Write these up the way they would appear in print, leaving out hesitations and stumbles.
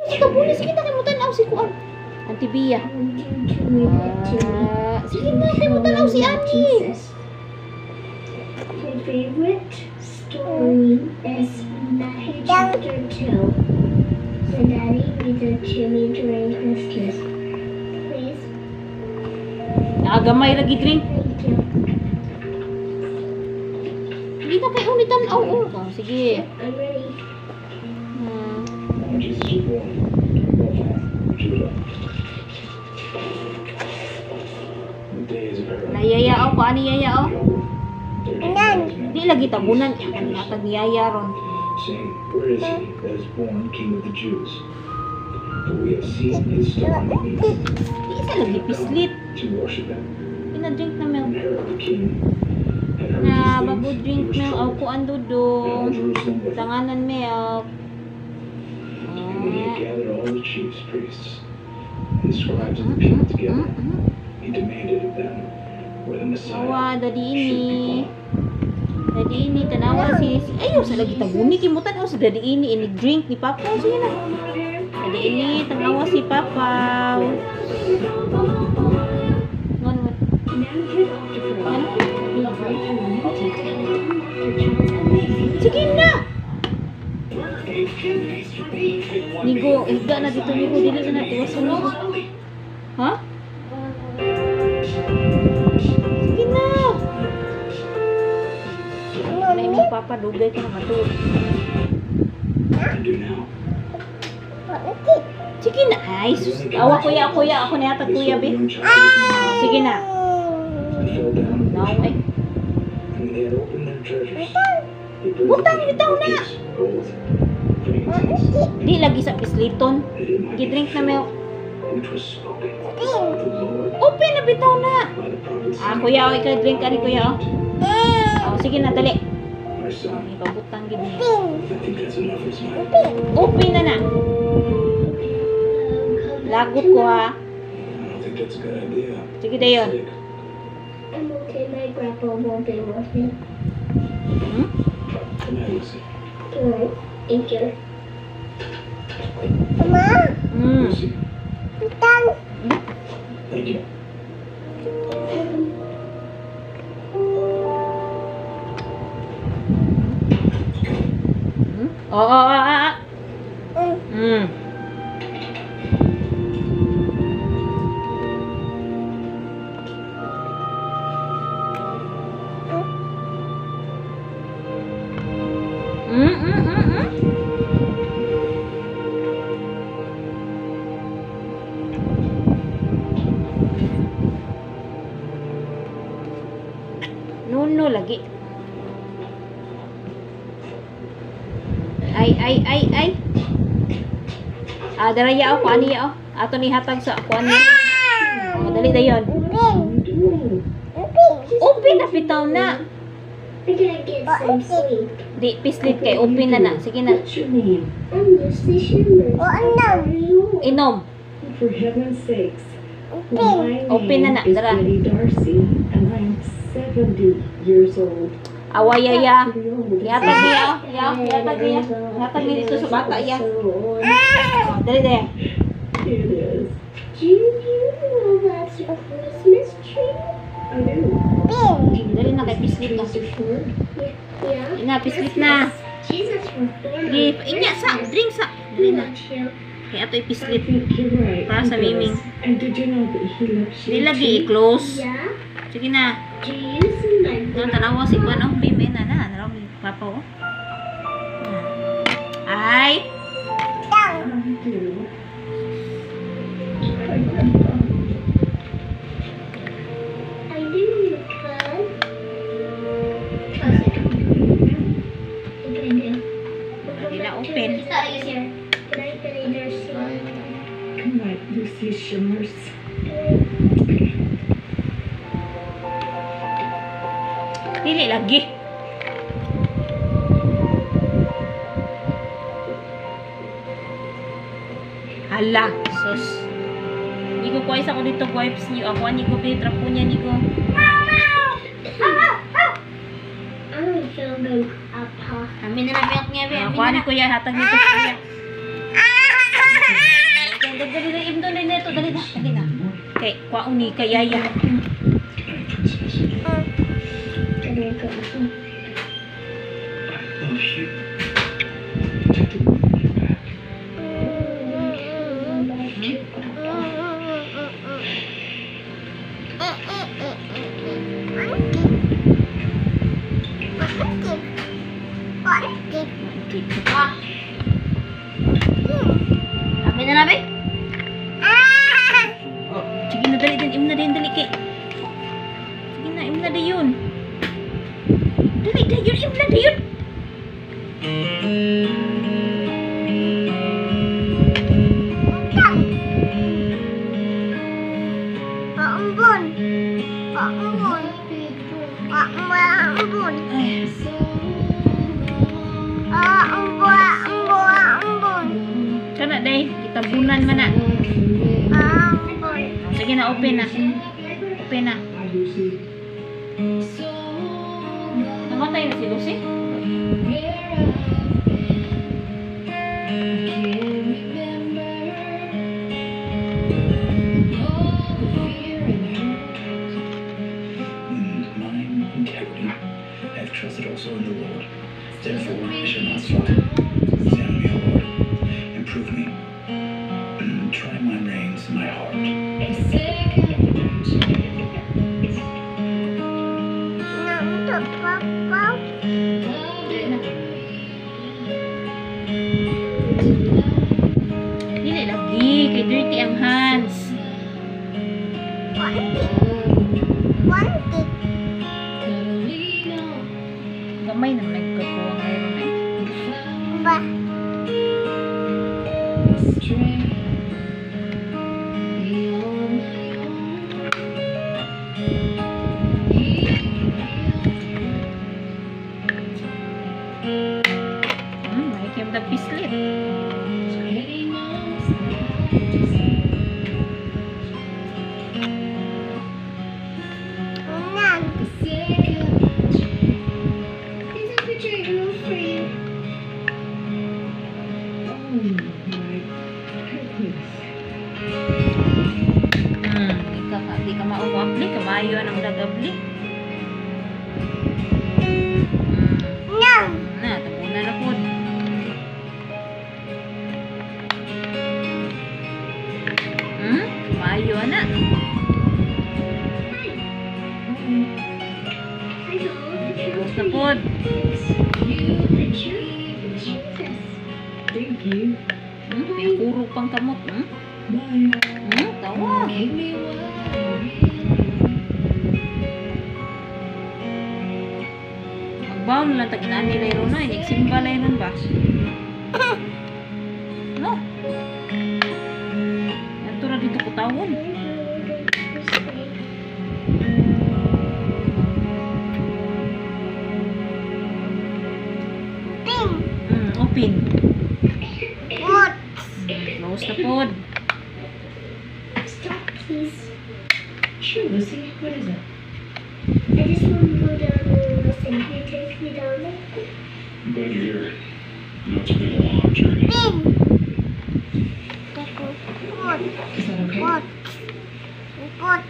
Sige, tabunin. Sige na, kay mo tanaw si Kuan. Auntie Bia. Sige na, kay mo tanaw si Ani. My favorite story is Matthew chapter 2. My daddy reads it to me during Christmas. Please. Nakagamay lagi drink. Thank you. Hindi na kayo unitan. Oh. Sige. I'm ready. Jesus was born in Bethlehem, Judah. The days of Herod. Nayayao pa ani yayao. Nan. Di lagi tabunan ang atag niyaya ron. Saying, where is he that is born King of the Jews? For we have seen his star in the east Di isa lagi pislit. to worship him. Pina-drink na And milk. Herod the king had heard Na these bago things, drink he was milk. Aw troubled. ko ang And all dudong. Jerusalem with him. Tanganan milk. And when he had gathered all the chief priests and the scribes of the people together, he demanded of them where the Messiah Awa, dadi should be ini. born. Dadi ini, tanawa si... Ayaw, sa lagi tabuni. Kimutan ako sa dadi ini. Ini drink ni Papa. Sige na. Dadi ini, tanawa si Papa. Ngon. Sige na! Nigo, higa na dito Nigo. Dili ka na tiwasan mo. Ha? Sige na! May mo Papa, dugay ka na matulog. And do now. Sige na. Ay, sus. Awa kuya. Ako na yata kuya, be. Sige na. And fell down. No, ay. And when they had opened their treasures, they burned Butang, the bitaw na. riches, gold, frankincense, Di lagi sa pisliton. that it might be Gi-drink na milk. fulfilled, which was spoken of the Lord Open na bitaw na. by the prophet Kuya, ikaw drink ani kuya. Sige na, dali. My son, Ibabutang gid niya. I think that's enough for tonight. Open na na. Lagot ko ha. I don't think that's a good idea. Sige dayon. Sick. I'm okay. My grandpa won't be with me. Good night, Lucy. Alright. Thank you. Lucy. Thank you. Oo. Nuno lagi. Ay. Daraya ako, ani ako. Ato ni hatag sa ako, ani. Dali dayon. Open na, bitaw na. I gotta get some sleep. Di, pislit kay. Open na na. Sige na. What's your name? I'm Lucy Shimmers. How are you? Inom. For heaven's sakes. My Open na na, name is tara. Betty Darcy, and I'm 70 years old. Awayaya. Pretty old. Yatag niya. Yatag niya. Yatag niya dito sa bata ya. Dali. It is. Do you know that's your Christmas tree? I do. Dali na kay pislit na. Trees are short. Yeah. Ina, pislit na. Jesus was born. Sige, inya sa. Drink sa. Dali na. Chill. Kaya ato I ipislit. think you're right. Para sa He does. miming. And did you know that he loves you? Di lagi too? i-close. Yeah. Sige na. Do you see my Tanawa si Kuan oh, Bim na na. Tanawa si Papa oh. Ay. I do. I do, you could. What can I do? Hindi na open. He's not here. Good night, Betty Darcy. Good night, Lucy Shimmers. Dili lagi. Hala, sus. Hindi ko kuha isa ko dito wipes niyo. Ako ani ko pinitra po niya ni ko. I don't feel good, Papa. Amin na milk niya, be. Ako ani ko ya hatag dito sa kuya. to, dali na, dali na. Okay, kwaon ni kayaya. Good night, princess. Can I go? I love you. Take the room back. Sabi na nabi? Oh, sige na, dali din. Im na din, dali kay. Sige na, im na din yun. Dali, dali yun, im na din yun. Paambon. Paambon. Paambon. Ay, Paambon. kana day, kita bunan man na. Paambon. Sige na, open na. Open na. Namatay na si Lucy? In mine integrity, I have trusted also in the Lord. Therefore, I shall not slide. Examine me, O Lord, and prove me. Try my reins and my heart. Nandun, Papa. Dili lagi, kay dirty ang hands. Wanti. Gamay na nagkakuha ngayon eh. Ba. May kim the pislit. Nan. There's a picture of your friend. Oh my goodness. Di ka maumapli, kamayo ang dagabli. Nan. Na, tapunan na po. Kamayo na. Tapos na po. Thank you. Puro pang kamot. Bye. Tawa. Magbaon lang taginan nila yun na. Inigsimba lang yun ba? No. Ito na dito ko tawon. Ping. Open. What? Close na po. Stop, please. Sure, Lucy. What is it? I just want to go down and listen. Can you take me down there? I'm glad you're here. I know it's been a long journey. Ping. What? Is that okay? What? What?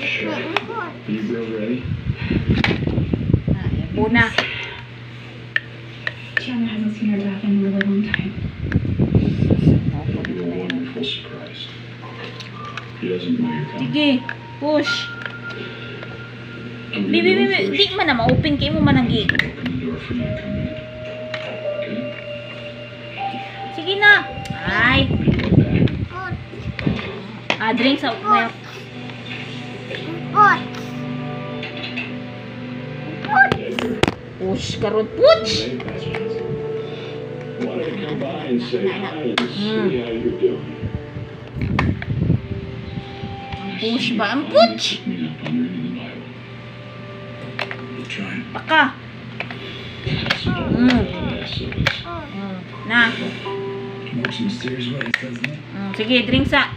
Sure. What? Are you girls ready? Yan po na. Tiana hasn't seen her laugh in a really long time. You're a wonderful surprise. He doesn't know you're coming. Sige. Push. I'm Bibi, gonna go bibi. Di first. man na ma-open kayo mo mananggi. Open the door for you to come in. Okay? Sige na. Ay. Be right back. What? Drink sa may What? What? push karon push. Hey, that's nice. Wanted to come by and say hi and see how you're doing. Push ba ang push? Pick me up on reading the Bible. You're trying. Baka. That's the best of us. Na. Works in mysterious ways, doesn't it? Sige, drink sa.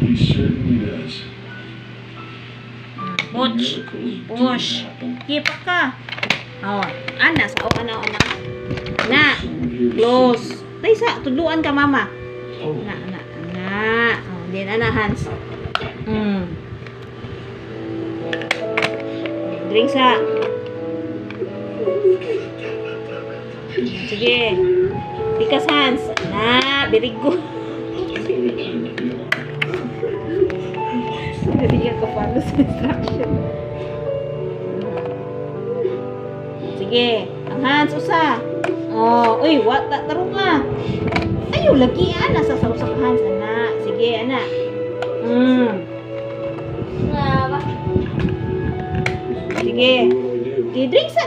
He certainly does. Push. Push. Sige, baka. Oh, anas. Oh, ana. Na. Close. Tay sa, tuduan ka mama. Oh, Na. Na. Oh, di na Hans. Drink sa. Sige. Tikas Hans. Na, very good. Hindi ka kapalo sa instruction. Sige. Ang Hans, usa. Oh, uy, what? Tarong ka. Ayaw, lagi, ana. Sasaw sa Hans, ana. Sige, ana. Sige. Okay, drink sa.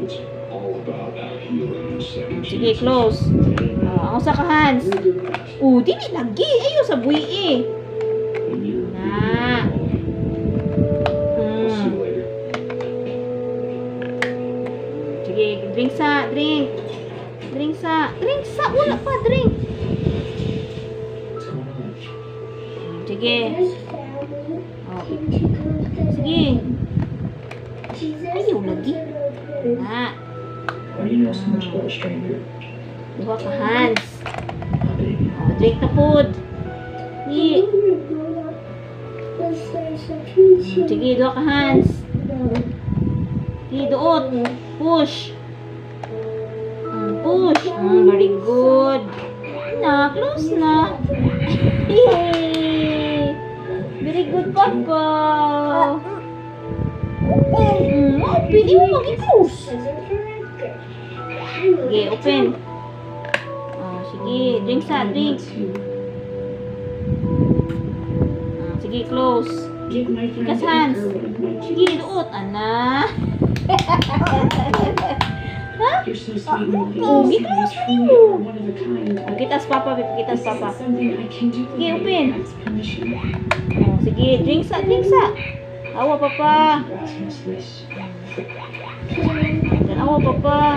It's all about our healing in seconds. Sige, close. Ang usa ka Hans. Dili lagi. Ayaw sa buhi eh. Na. I'll see you later. Sige, drink sa. Wala pa, drink. What's going on? Sige. This family Oh, came to go to sige. Jesus. Ayaw lagi. Na. Why do you know so much about a stranger? Duha ka Hans. My baby. Drink na food. Di. Sige, duha ka Hans. Di, duot. Push. Push. Very good. Na, close na. Yay! Very good, Papa. Open. Di mo mag-close. Sige, open. Sige, drink sa, drink. Sige, close. Give my friend Tikas Hans. my Sige, duot. Ana. You're so sweet and Oh, lovely. ikaw, Truly, sweet. you're one of a kind. Kitas, Papa. Kitas, This Papa. is something I can do Sige, open. without your permission. Sige, drink sa. Awa, Papa. Rasmus wish. Dan awa, Papa.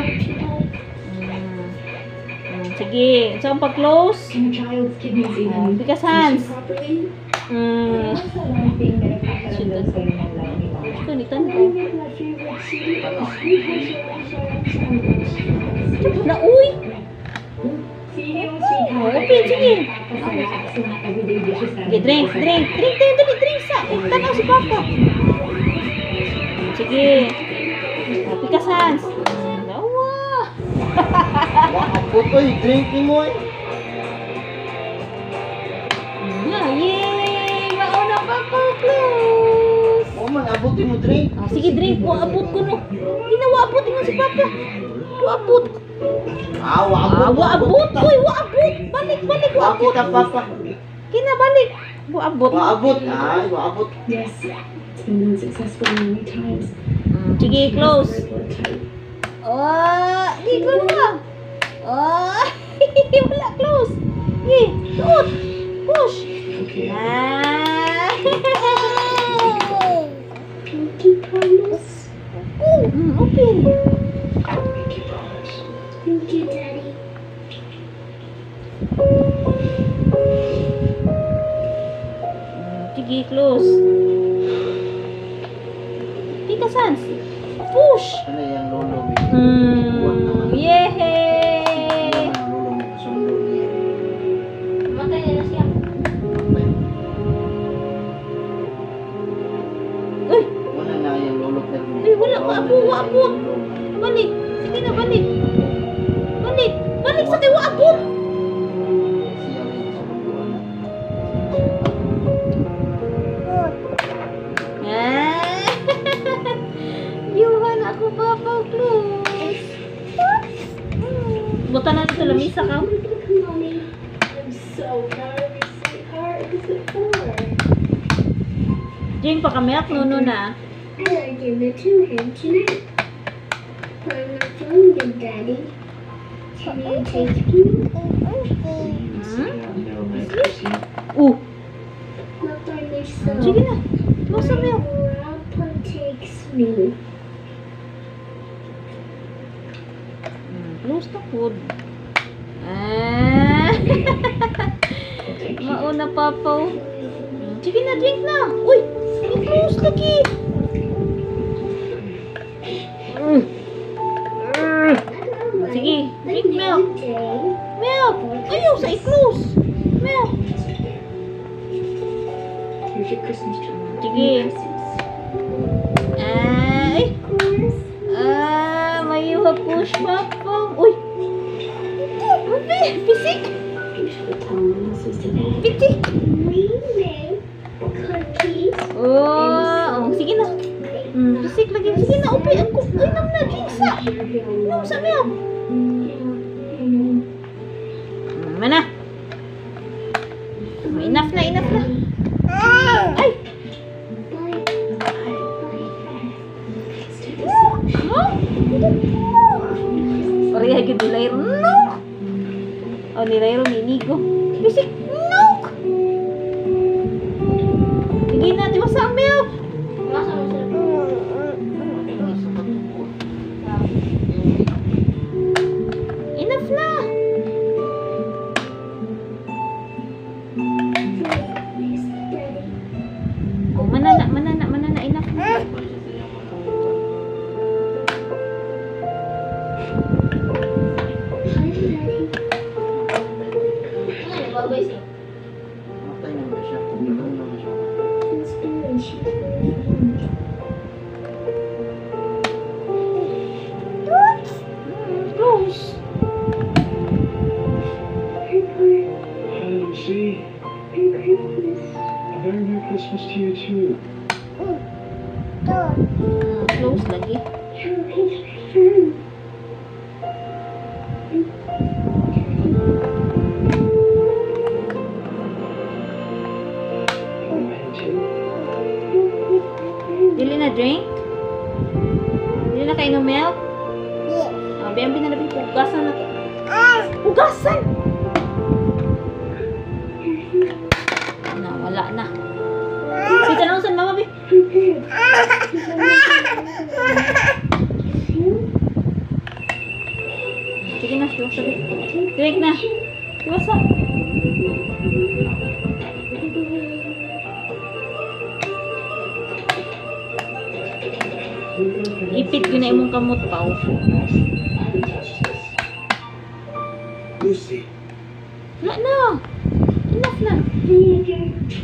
Sige, so ang pag-close. Can a child's kidneys even Tikas Hans. function properly? Also, one thing that a professor Should does say in my life is Ito, nitan ko. my favorite city is Na, uy! See you, Open, sige. everyday dishes that Sige, drink tayo, drink sa. Tanaw si Papa. Sige. Tikas Hans. Awa. Wakapot oy, drink ni mo eh. Yay! Mauna Papa, close. O man, abutin mo drink. Sige, drink ko. Abot ko no. Ginawa, abutin mo si Papa. Waabot. Waabot. Uy, waabot. Balik, waabot. Kita papa. Kinabalik. Waabot. Waabot. Ay, waabot. Yes, it's been done successfully many times. Sige, close. Blood type. Di ko na. Wala, close. Sige, tuot. Push. Okay. Pinky promise. Open. Pinky promise. Thank you, Daddy. Sige, close. Tikas Hans. Push. Ano yung lolo mo? Yay! Yung lolo mo kasundo niya. Matay na siya. Uy! Wala na yung lolo mo. Uy, wala ka. Waabot. Balik. Sige na, balik. Balik sa kay waabot. Siya rin sa lolo. Yuhan ako, Papa. Close. Buta na dito, lamisa ka. Mommy, I'm so nervous, sweetheart. Who's it for? Jing, pakamiyak, nuno na. I'm gonna give it to him tonight. I'm not feeling good, Daddy. Can you take me? Not only so. Sige na. Close na milk. Grandpa takes me. Close na food. Mauna, Papa. Sige na, drink na. Uy, close lagi. Sige, drink milk. Jane. Milk! Ayaw sa i-close! Milk! Here's your Christmas tree. Sige. Ay! Of course. May push pa. Uy! Pisik! Thanks for the towels today. Pisik! We made cookies. Sige na. Pisik lagi. Sige na, upi. Ako. Uy, nam na, jinsa. Nam sa milk. Mana? Enough na. Ay! Pareha gid nilay ron. No! O nilay ron inigo. Bisik. No! Sige na, di ba sa milk? Enough na. Oh, manana. Enough na. Matay naman siya. Ikaw naman siya. Close. Hi, Lucy. A very Merry Christmas to you, too. Close lagi. Go ahead, too. Dili na drink? Dili na kayo ng milk? Biyan pinalabi, hugasan na to. Hugasan! Wala na. Sige, tanong saan mama, Bi? Sige na, iwasa, Bi. Drink na. Iwasa. Ipit yun na imong kamot pa. Lucy. Wala na.